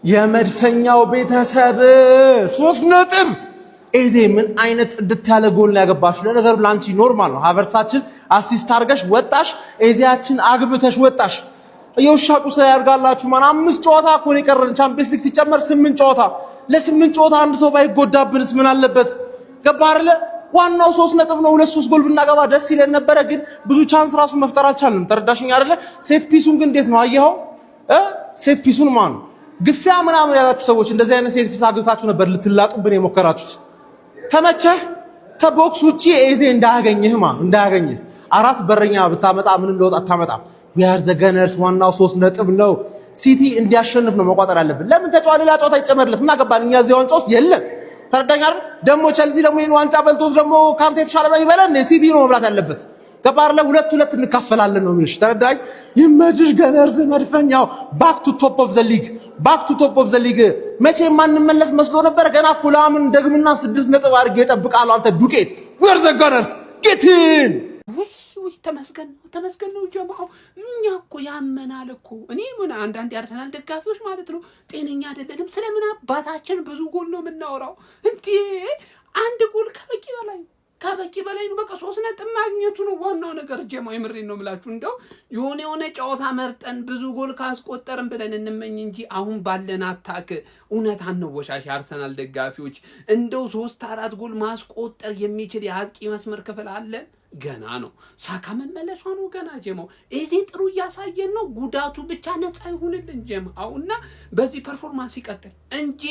የመድፈኛው ቤተሰብ 3 ነጥብ። ኤዜ ምን አይነት ጽድት ያለ ጎል ነው ያገባችሁ? ለነገሩ ላንቺ ኖርማል ነው። ሀቨርሳችን አሲስት አርገሽ ወጣሽ፣ ኤዜያችን አግብተሽ ወጣሽ። የውሻ ቁስ ያርጋላችሁ ማን 5 ጨዋታ እኮ ነው የቀረን። ቻምፒየንስ ሊግ ሲጨመር 8 ጨዋታ። ለ8 ጨዋታ አንድ ሰው ባይጎዳብንስ ምን አለበት? ገባ አይደለ? ዋናው 3 ነጥብ ነው። 2-3 ጎል ብናገባ ደስ ይለን ነበረ፣ ግን ብዙ ቻንስ ራሱ መፍጠር አልቻልንም። ተረዳሽኝ አይደለ? ሴት ፒሱን ግን እንዴት ነው አየኸው? ሴት ፒሱን ማን ግፊያ ምናምን ያላችሁ ሰዎች እንደዚህ አይነት ሴት ፒስ አግብታችሁ ነበር ልትላጡብን የሞከራችሁት። ተመቸህ? ከቦክስ ውጪ ኤዜ እንዳያገኝህ እንዳያገኝህ። 4 በረኛ ብታመጣ ምንም ለውጥ አታመጣም። ዊአር ዘ ገነርስ። ዋናው 3 ነጥብ ነው። ሲቲ እንዲያሸንፍ ነው መቋጠር ያለብን። ለምን ተጫዋች ሌላ ጨዋታ ይጨመርለት እና ገባን። እኛ እዚህ ዋንጫ ውስጥ የለም። ተረዳኝ አይደል? ደግሞ ቸልሲ ደግሞ ይሄን ዋንጫ በልቶት ደግሞ ካንተ የተሻለ ነው ይበለን። ሲቲ ነው መብላት ያለበት። ገባር ለ2-2 እንካፈላለን ነው የሚልሽ። ተረዳኝ? ይመችሽ ገነርስ። መድፈኛው ባክ ቱ ቶፕ ኦፍ ዘ ሊግ፣ ባክ ቱ ቶፕ ኦፍ ዘ ሊግ። መቼ ማንመለስ መስሎ ነበር። ገና ፉላምን ደግምና 6 ነጥብ አድርጌ እጠብቃለሁ። አንተ ዱቄት ዌር ዘ ገነርስ ጌቲን። ተመስገን ነው ጀማው። እኛ እኮ ያመናል እኮ። እኔ ምን አንዳንድ የአርሰናል ደጋፊዎች ማለት ነው ጤነኛ አይደለንም። ስለምን አባታችን ብዙ ጎል ነው የምናወራው እንዴ? አንድ ጎል ከበቂ በላይ ነው። በቃ 3 ነጥብ ማግኘቱ ነው ዋናው ነገር። ጀማው የምሬን ነው የምላችሁ። እንደው የሆነ ጨዋታ መርጠን ብዙ ጎል ካስቆጠርን ብለን እንመኝ እንጂ አሁን ባለን አታክ እውነት አንወሻሽ። አርሰናል ደጋፊዎች እንደው 3-4 ጎል ማስቆጠር የሚችል የአጥቂ መስመር ክፍል አለን። ገና ነው። ሳካ መመለሷ ነው ገና። ጀማው ኤዜ ጥሩ እያሳየን ነው። ጉዳቱ ብቻ ነፃ ይሁንልን ጀማው እና በዚህ ፐርፎርማንስ ይቀጥል እንጂ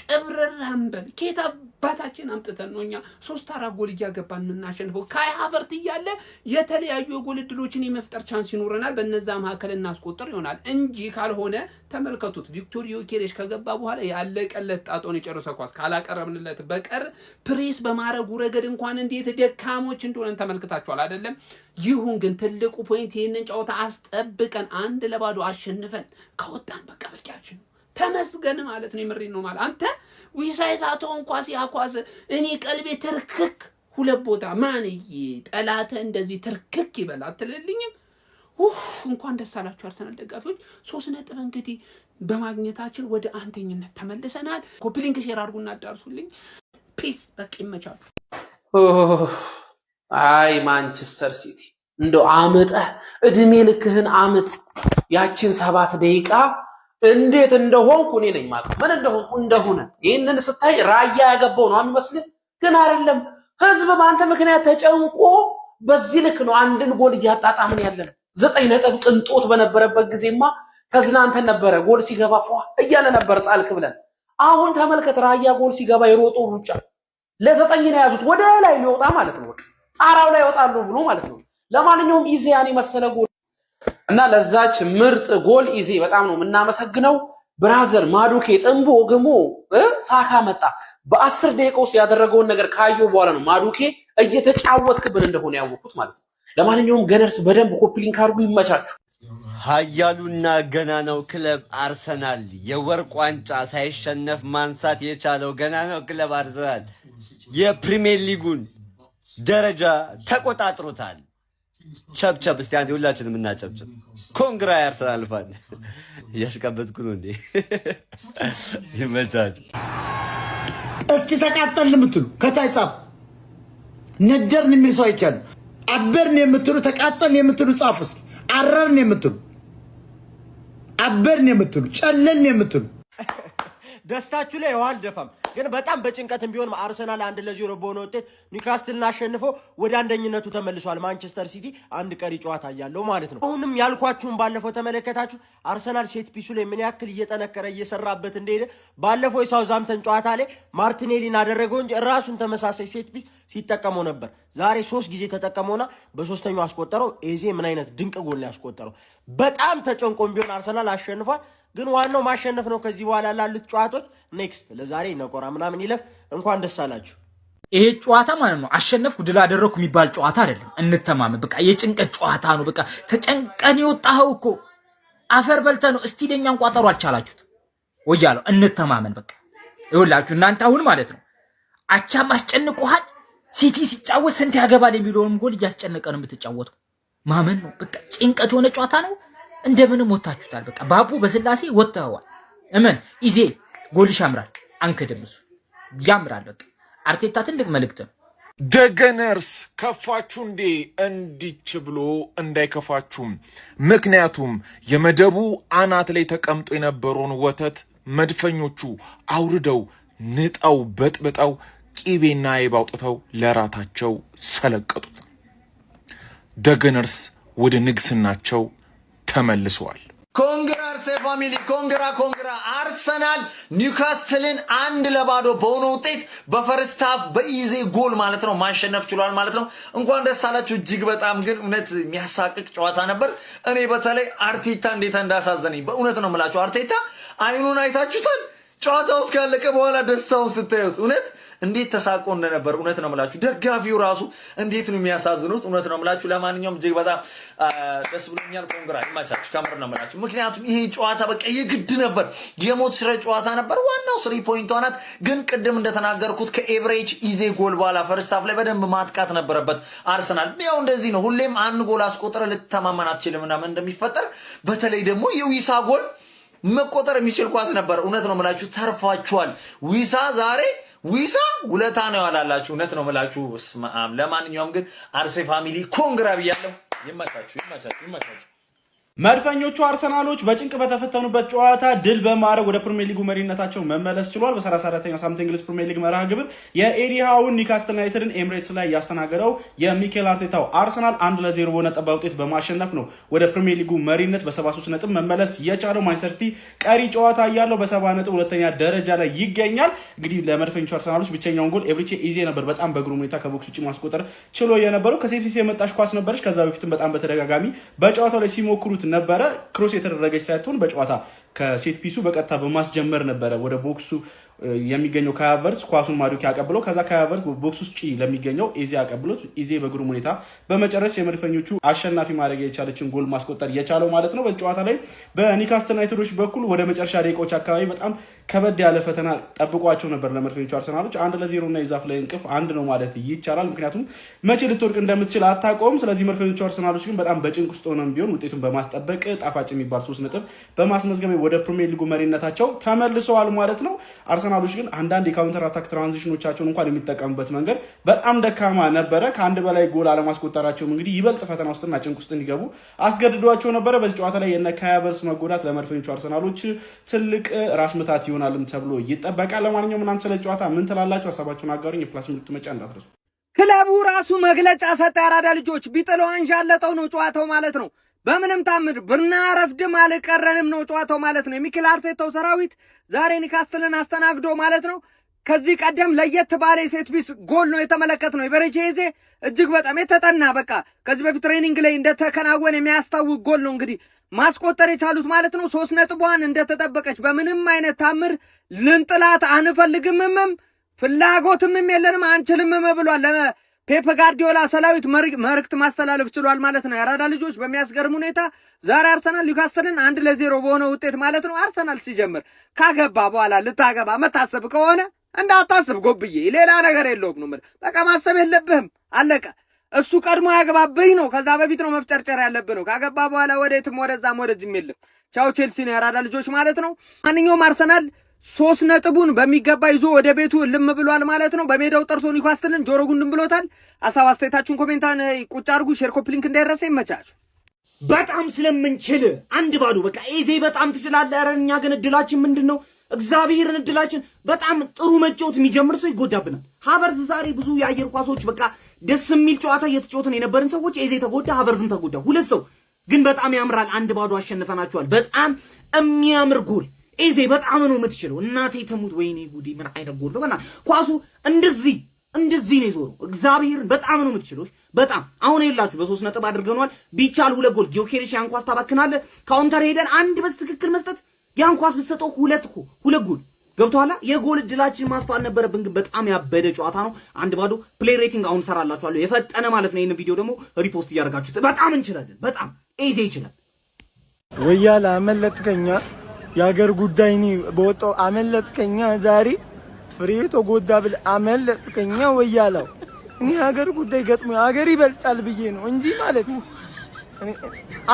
ቅብረራምበል ኬታ ባታችን አምጥተን ነው እኛ 3-4 ጎል እያገባን የምናሸንፈው። ካይ ሃቨርት እያለ የተለያዩ የጎል እድሎችን የመፍጠር ቻንስ ይኖረናል። በነዛ መካከል እናስቆጥር ይሆናል እንጂ ካልሆነ ተመልከቱት። ቪክቶር ዮኬሬሽ ከገባ በኋላ ያለቀለት ጣጣውን የጨረሰ ኳስ ካላቀረብንለት በቀር ፕሬስ በማረጉ ረገድ እንኳን እንዴት ደካሞች እንደሆነን ተመልክታችኋል አይደለም? ይሁን ግን ትልቁ ፖይንት ይሄንን ጨዋታ አስጠብቀን 1-0 አሸንፈን ከወጣን በቃ በቂያችን ነው። ተመስገን ማለት ነው። የምሬን ነው ማለት አንተ ዊሳይሳቶ እንኳን ያኳስ እኔ ቀልቤ ትርክክ 2 ቦታ ማንዬ ጠላተ እንደዚህ ትርክክ ይበል አትልልኝም? እንኳን ደስ አላችሁ አርሰናል ደጋፊዎች። 3 ነጥብ እንግዲህ በማግኘታችን ወደ አንደኝነት ተመልሰናል። ኮፒ ሊንክ ሼር አድርጉና አዳርሱልኝ። ፒስ። በቃ ይመቻሉ። አይ ማንቸስተር ሲቲ እንደው አመጣህ እድሜ ልክህን አመት ያችን 7 ደቂቃ እንዴት እንደሆንኩ እኔ ነኝ ማለት ምን እንደሆነ ይሄንን ስታይ ራያ ያገባው ነው የሚመስልህ፣ ግን አይደለም። ህዝብ በአንተ ምክንያት ተጨንቆ በዚህ ልክ ነው አንድን ጎል እያጣጣምን ያለን። 9 ነጥብ ቅንጦት በነበረበት ጊዜማ ተዝናንተን ነበረ። ጎል ሲገባ ፏ እያለ ነበር ጣልክ ብለን። አሁን ተመልከት፣ ራያ ጎል ሲገባ የሮጦ ሩጫ ለ9 ነው ያዙት፣ ወደ ላይ ሊወጣ ማለት ነው። በቃ ጣራው ላይ ይወጣሉ ብሎ ማለት ነው። ለማንኛውም ኢዜ ያን መሰለ ጎል እና ለዛች ምርጥ ጎል ኢዜ በጣም ነው የምናመሰግነው። ብራዘር ማዱኬ ጥንቦ ግሞ ሳካ መጣ። በ10 ደቂቃ ውስጥ ያደረገውን ነገር ካየው በኋላ ነው ማዱኬ እየተጫወትክብን እንደሆነ ያወቁት ማለት ነው። ለማንኛውም ገነርስ በደንብ ኮፒ ሊንክ አድርጉ። ይመቻችሁ። ኃያሉና ገናናው ክለብ አርሰናል የወርቅ ዋንጫ ሳይሸነፍ ማንሳት የቻለው ገናናው ክለብ አርሰናል የፕሪሚየር ሊጉን ደረጃ ተቆጣጥሮታል። ቸብቸብ እስቲ አንዴ ሁላችንም እናጨብጭብ። ኮንግራ ያርሰናል ፋን። እያሽቀበጥኩ ነው እንዴ? ይመቻችሁ። እስቲ ተቃጠልን የምትሉ ከታይ ጻፉ። ነደርን የሚል ሰው አይቻልም። አበርን የምትሉ ተቃጠልን የምትሉ ጻፉ እስኪ። አረርን የምትሉ አበርን የምትሉ ጨለን የምትሉ ደስታችሁ ላይ ውሃ አልደፋም። ግን በጣም በጭንቀትም ቢሆን አርሰናል 1-0 በሆነ ውጤት ኒውካስትልን አሸንፎ ወደ አንደኝነቱ ተመልሷል። ማንቸስተር ሲቲ አንድ ቀሪ ጨዋታ ያለው ማለት ነው። አሁንም ያልኳችሁን ባለፈው ተመለከታችሁ። አርሰናል ሴት ፒሱ ላይ ምን ያክል እየጠነከረ እየሰራበት እንደሄደ ባለፈው የሳውዛምተን ጨዋታ ላይ ማርቲኔሊን አደረገው እንጂ ራሱን ተመሳሳይ ሴት ፒስ ሲጠቀመው ነበር። ዛሬ 3 ጊዜ ተጠቀመውና በሶስተኛው አስቆጠረው። ኤዜ ምን አይነት ድንቅ ጎል ነው ያስቆጠረው። በጣም ተጨንቆም ቢሆን አርሰናል አሸንፏል። ግን ዋናው ማሸነፍ ነው። ከዚህ በኋላ ላሉት ጨዋታዎች ኔክስት ለዛሬ ነቆራ ምናምን ይለፍ። እንኳን ደስ አላችሁ። ይሄ ጨዋታ ማለት ነው አሸነፍኩ ድል አደረኩ የሚባል ጨዋታ አይደለም። እንተማመን። በቃ የጭንቀት ጨዋታ ነው። በቃ ተጨንቀን የወጣኸው እኮ አፈር በልተህ ነው። እስቲ ለኛን ቋጠሩ አልቻላችሁት ወያለው። እንተማመን። በቃ ይኸውላችሁ እናንተ አሁን ማለት ነው አቻም አስጨንቆሃል። ሲቲ ሲጫወት ስንት ያገባል የሚለውን ጎል እያስጨነቀ ነው የምትጫወተው። ማመን ነው። በቃ ጭንቀት የሆነ ጨዋታ ነው። እንደምንም ወጣችሁታል። በቃ ባቡ በስላሴ ወጣዋል። እመን ኢዜ ጎልሽ ያምራል። አንክድም እሱ ያምራል። በቃ አርቴታ ትልቅ መልእክት ነው። ደገነርስ ከፋችሁ እንዴ? እንዲች ብሎ እንዳይከፋችሁም። ምክንያቱም የመደቡ አናት ላይ ተቀምጦ የነበረውን ወተት መድፈኞቹ አውርደው ንጠው በጥብጠው ቂቤና አይብ አውጥተው ለራታቸው ሰለቀጡት። ደገነርስ ወደ ንግስናቸው ተመልሰዋል። ኮንግራ አርሴ ፋሚሊ ኮንግራ አርሰናል ኒውካስትልን 1-0 በሆነ ውጤት በፈርስት ሃፍ በኢዜ ጎል ማለት ነው ማሸነፍ ችሏል ማለት ነው። እንኳን ደስ አላችሁ። እጅግ በጣም ግን እውነት የሚያሳቅቅ ጨዋታ ነበር። እኔ በተለይ አርቴታ እንዴት እንዳሳዘነኝ በእውነት ነው የምላችሁ። አርቴታ አይኑን አይታችሁታል። ጨዋታው እስካለቀ በኋላ ደስታውን ስታዩት እውነት እንዴት ተሳቆ እንደነበር እውነት ነው የምላችሁ። ደጋፊው ራሱ እንዴት ነው የሚያሳዝኑት። እውነት ነው የምላችሁ። ለማንኛውም እጅግ በጣም ደስ ብሎኛል። ኮንግራ ይማቻችሁ። ከምር ነው የምላችሁ። ምክንያቱም ይሄ ጨዋታ በቃ የግድ ነበር፣ የሞት ስረ ጨዋታ ነበር። ዋናው 3 ፖይንቷ ናት። ግን ቅድም እንደተናገርኩት ከኤቨሬጅ ኢዜ ጎል በኋላ ፈርስት ሃፍ ላይ በደንብ ማጥቃት ነበረበት አርሰናል። ያው እንደዚህ ነው፣ ሁሌም አንድ ጎል አስቆጥረ ልትተማመን አትችልም እና ምን እንደሚፈጠር በተለይ ደግሞ የዊሳ ጎል መቆጠር የሚችል ኳስ ነበር። እውነት ነው የምላችሁ። ተርፏችኋል። ዊሳ ውለታ ነው ያላላችሁ። እውነት ነው የምላችሁ። ለማንኛውም ግን አርሴ ፋሚሊ ኮንግራ ብያለሁ። ይመቻችሁ። መድፈኞቹ አርሰናሎች በጭንቅ በተፈተኑበት ጨዋታ ድል በማድረግ ወደ ፕሪሚየር ሊጉ መሪነታቸው መመለስ ችሏል። በ34ኛው ሳምንት እንግሊዝ ፕሪሚየር ሊግ መርሃ ግብር የኤሪሃውን ኒውካስትል ዩናይትድን ኤምሬትስ ላይ ያስተናገደው የሚኬል አርቴታው አርሰናል 1-0 በሆነ ጠባብ ውጤት በማሸነፍ ነው ወደ ፕሪሚየር ሊጉ መሪነት በ73 ነጥብ መመለስ የቻለው። ማንቸስተር ሲቲ ቀሪ ጨዋታ እያለው በ70 ነጥብ ሁለተኛ ደረጃ ላይ ይገኛል። እንግዲህ ለመድፈኞቹ አርሰናሎች ብቸኛውን ጎል ኤብሪቼ ኢዜ ነበር በጣም በግሩም ሁኔታ ከቦክስ ውጭ ማስቆጠር ችሎ የነበረው። ከሴት ፒስ የመጣች ኳስ ነበረች። ከዛ በፊትም በጣም በተደጋጋሚ በጨዋታው ላይ ሲሞክሩት ነበረ። ክሮስ የተደረገች ሳይሆን በጨዋታ ከሴት ፒሱ በቀጥታ በማስጀመር ነበረ ወደ ቦክሱ የሚገኘው ካያቨርስ ኳሱን ማዱኪ ያቀብለው ከዛ ካያቨርስ ቦክስ ውስጥ ለሚገኘው ኢዜ ያቀብሉት ኢዜ በግሩም ሁኔታ በመጨረስ የመድፈኞቹ አሸናፊ ማድረግ የቻለችን ጎል ማስቆጠር የቻለው ማለት ነው። በዚህ ጨዋታ ላይ በኒውካስትል ዩናይትዶች በኩል ወደ መጨረሻ ደቂቃዎች አካባቢ በጣም ከበድ ያለ ፈተና ጠብቋቸው ነበር ለመድፈኞቹ አርሰናሎች። 1-0 እና የዛፍ ላይ እንቅፍ አንድ ነው ማለት ይቻላል። ምክንያቱም መቼ ልትወድቅ እንደምትችል አታውቀውም። ስለዚህ መድፈኞቹ አርሰናሎች ግን በጣም በጭንቅ ውስጥ ሆነም ቢሆን ውጤቱን በማስጠበቅ ጣፋጭ የሚባል 3 ነጥብ በማስመዝገብ ወደ ፕሪሚየር ሊጉ መሪነታቸው ተመልሰዋል ማለት ነው። አርሰናሎች ግን አንዳንድ የካውንተር አታክ ትራንዚሽኖቻቸውን እንኳን የሚጠቀሙበት መንገድ በጣም ደካማ ነበረ። ከአንድ በላይ ጎል አለማስቆጠራቸውም እንግዲህ ይበልጥ ፈተና ውስጥና ጭንቅ ውስጥ እንዲገቡ አስገድዷቸው ነበረ። በዚህ ጨዋታ ላይ የነ ካያቨርስ መጎዳት ለመድፈኞቹ አርሰናሎች ትልቅ ራስ ምታት ይሆናልም ተብሎ ይጠበቃል። ለማንኛውም እናንተ ስለ ጨዋታ ምን ትላላችሁ? ሀሳባችሁን አጋሩኝ። የፕላስ ምልክቱ መጫ እንዳትረሱ። ክለቡ ራሱ መግለጫ ሰጠ። ያራዳ ልጆች ቢጥለው አንዣለጠው ነው ጨዋታው ማለት ነው። በምንም ታምር ብናረፍድም አልቀረንም ነው ጨዋታው ማለት ነው። የሚኬል አርቴታው ሰራዊት ዛሬ ኒውካስትልን አስተናግዶ ማለት ነው። ከዚህ ቀደም ለየት ባለ ሴት ፒስ ጎል ነው የተመለከትነው። ኤቨሬቺ ኤዜ እጅግ በጣም የተጠና በቃ ከዚህ በፊት ትሬኒንግ ላይ እንደተከናወነ የሚያስታውቅ ጎል ነው እንግዲህ ማስቆጠር የቻሉት ማለት ነው። 3 ነጥቧን እንደተጠበቀች በምንም አይነት ታምር ልንጥላት አንፈልግምም ፍላጎትም የለንም አንችልምም ብሏል። ፔፕ ጋርዲዮላ ሰላዊት መልእክት ማስተላለፍ ችሏል ማለት ነው። የአራዳ ልጆች በሚያስገርም ሁኔታ ዛሬ አርሰናል ኒውካስትልን 1-0 በሆነ ውጤት ማለት ነው። አርሰናል ሲጀምር ካገባ በኋላ ልታገባ መታሰብ ከሆነ እንዳታስብ ጎብዬ፣ ሌላ ነገር የለውም ነው። በቃ ማሰብ የለብህም አለቀ። እሱ ቀድሞ ያገባብህ ነው። ከዛ በፊት ነው መፍጨርጨር ያለብህ ነው። ካገባ በኋላ ወዴትም ወደዛም ወደዚህም የለም። ቻው ቼልሲ ነው የአራዳ ልጆች ማለት ነው። ማንኛውም አርሰናል 3 ነጥቡን በሚገባ ይዞ ወደ ቤቱ ልም ብሏል ማለት ነው። በሜዳው ጠርቶ ኒውካስትልን ጆሮ ጉንድም ብሎታል። ሀሳብ አስተያየታችሁን ኮሜንታን ቁጭ አድርጉ። ሼር ኮፒ ሊንክ እንዳይረሳ። ይመቻችሁ። በጣም ስለምንችል 1-0 በቃ ኤዜ በጣም ትችላለህ። ኧረ እኛ ግን እድላችን ምንድን ነው? እግዚአብሔርን እድላችን በጣም ጥሩ መጫወት የሚጀምር ሰው ይጎዳብናል። ሀቨርዝ ዛሬ ብዙ የአየር ኳሶች በቃ ደስ የሚል ጨዋታ እየተጫወትን የነበርን ሰዎች ኤዜ ተጎዳ፣ ሀቨርዝም ተጎዳ። 2 ሰው ግን በጣም ያምራል። 1-0 አሸንፈናቸዋል። በጣም የሚያምር ጎል ኤዜ በጣም ነው የምትችለው። እናቴ ትሙት። ወይኔ ጉዲ ምን አይነት ጎል ነው! በና ኳሱ እንደዚህ ነው የዞረው። እግዚአብሔርን በጣም ነው የምትችለው። በጣም አሁን ይላችሁ በ3 ነጥብ አድርገናል። ቢቻል 2 ጎል ጊዮኬሬሽ ያን ኳስ ታባክናለህ። ካውንተር ሄደን አንድ በትክክል መስጠት ያን ኳስ ብትሰጠው 2 ጎል ገብቷላ። የጎል እድላችን ማስፋት ነበረብን፣ ግን በጣም ያበደ ጨዋታ ነው። 1-0 ፕሌይ ሬቲንግ አሁን ሰራላችኋለሁ የፈጠነ ማለት ነው። ይሄን ቪዲዮ ደግሞ ሪፖስት እያደረጋችሁት በጣም እንችላለን። በጣም ኤዜ ይችላል። ወያላ አመለጥከኛ የሀገር ጉዳይ እኔ በወጣው አመለጥከኛ። ዛሬ ፍሬ ተጎዳ ብል አመለጥከኛ። ወያላው እኔ ሀገር ጉዳይ ገጥሞ ሀገር ይበልጣል ብዬ ነው እንጂ ማለት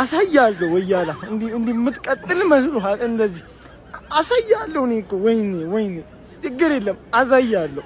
አሳያለሁ። ወያላ እንዲህ የምትቀጥል መስሎሃል? እንደዚህ አሳያለሁ። እኔ እኮ ወይኔ ችግር የለም አሳያለሁ።